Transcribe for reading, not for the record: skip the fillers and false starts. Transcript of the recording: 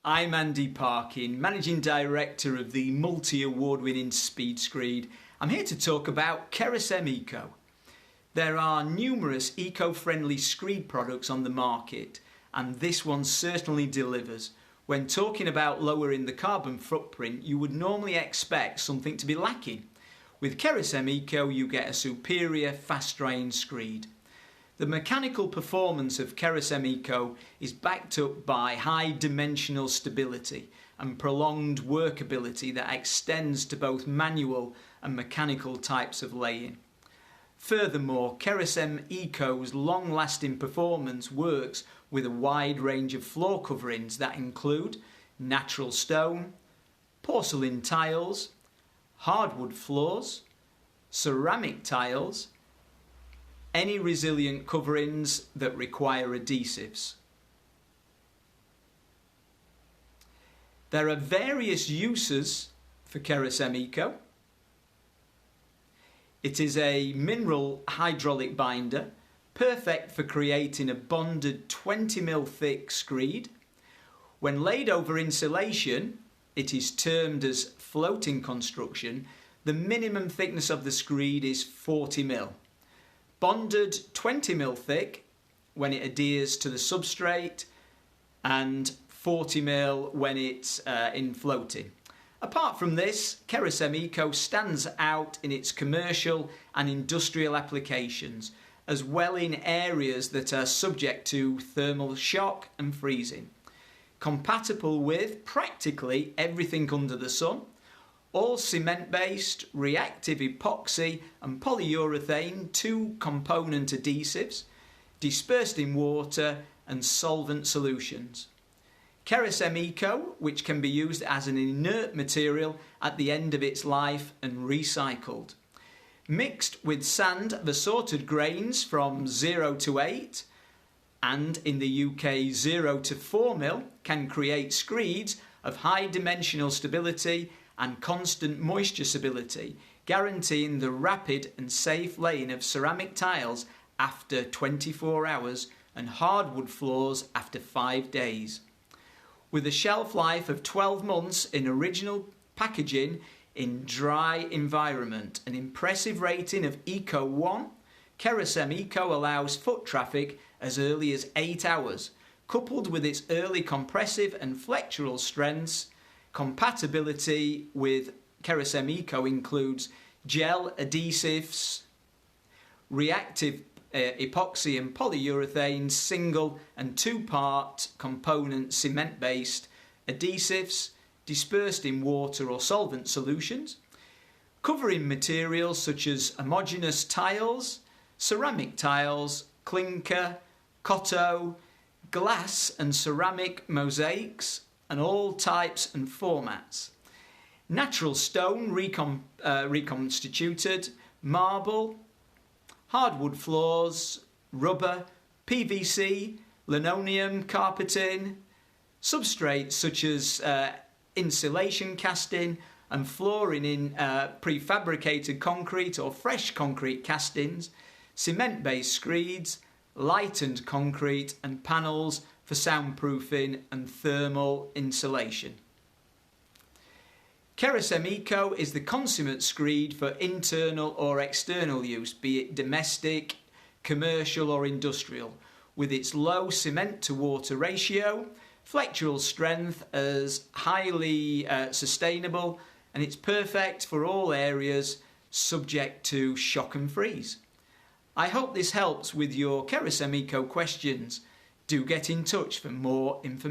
I'm Andy Parkin, Managing Director of the Multi-Award Winning Speed Screed. I'm here to talk about Keracem Eco. There are numerous eco-friendly screed products on the market, and this one certainly delivers. When talking about lowering the carbon footprint, you would normally expect something to be lacking. With Keracem Eco, you get a superior, fast-drying screed. The mechanical performance of Keracem Eco is backed up by high dimensional stability and prolonged workability that extends to both manual and mechanical types of laying. Furthermore, Keracem Eco's long-lasting performance works with a wide range of floor coverings that include natural stone, porcelain tiles, hardwood floors, ceramic tiles, any resilient coverings that require adhesives. There are various uses for Keracem Eco. It is a mineral hydraulic binder, perfect for creating a bonded 20mm thick screed. When laid over insulation, it is termed as floating construction. The minimum thickness of the screed is 40mm. Bonded 20mm thick when it adheres to the substrate and 40mm when it's in floating. Apart from this, Keracem Eco stands out in its commercial and industrial applications, as well in areas that are subject to thermal shock and freezing. Compatible with practically everything under the sun, all cement-based, reactive epoxy and polyurethane 2-component adhesives, dispersed in water and solvent solutions. Keracem Eco, which can be used as an inert material at the end of its life and recycled. Mixed with sand of assorted grains from 0 to 8 and in the UK 0 to 4mm can create screeds of high dimensional stability and constant moisture stability, guaranteeing the rapid and safe laying of ceramic tiles after 24 hours and hardwood floors after 5 days. With a shelf life of 12 months in original packaging in dry environment, an impressive rating of Eco 1, Keracem Eco allows foot traffic as early as 8 hours, coupled with its early compressive and flexural strengths. Compatibility with Keracem Eco includes gel adhesives, reactive epoxy and polyurethane single and 2-part component cement-based adhesives dispersed in water or solvent solutions, covering materials such as homogeneous tiles, ceramic tiles, clinker, cotto, glass and ceramic mosaics, and all types and formats. Natural stone reconstituted, marble, hardwood floors, rubber, PVC, linoleum carpeting, substrates such as insulation casting and flooring in prefabricated concrete or fresh concrete castings, cement-based screeds, lightened concrete and panels for soundproofing and thermal insulation. Keracem Eco is the consummate screed for internal or external use, be it domestic, commercial or industrial, with its low cement to water ratio, flexural strength as highly sustainable, and it's perfect for all areas subject to shock and freeze. I hope this helps with your Keracem Eco questions. Do get in touch for more information.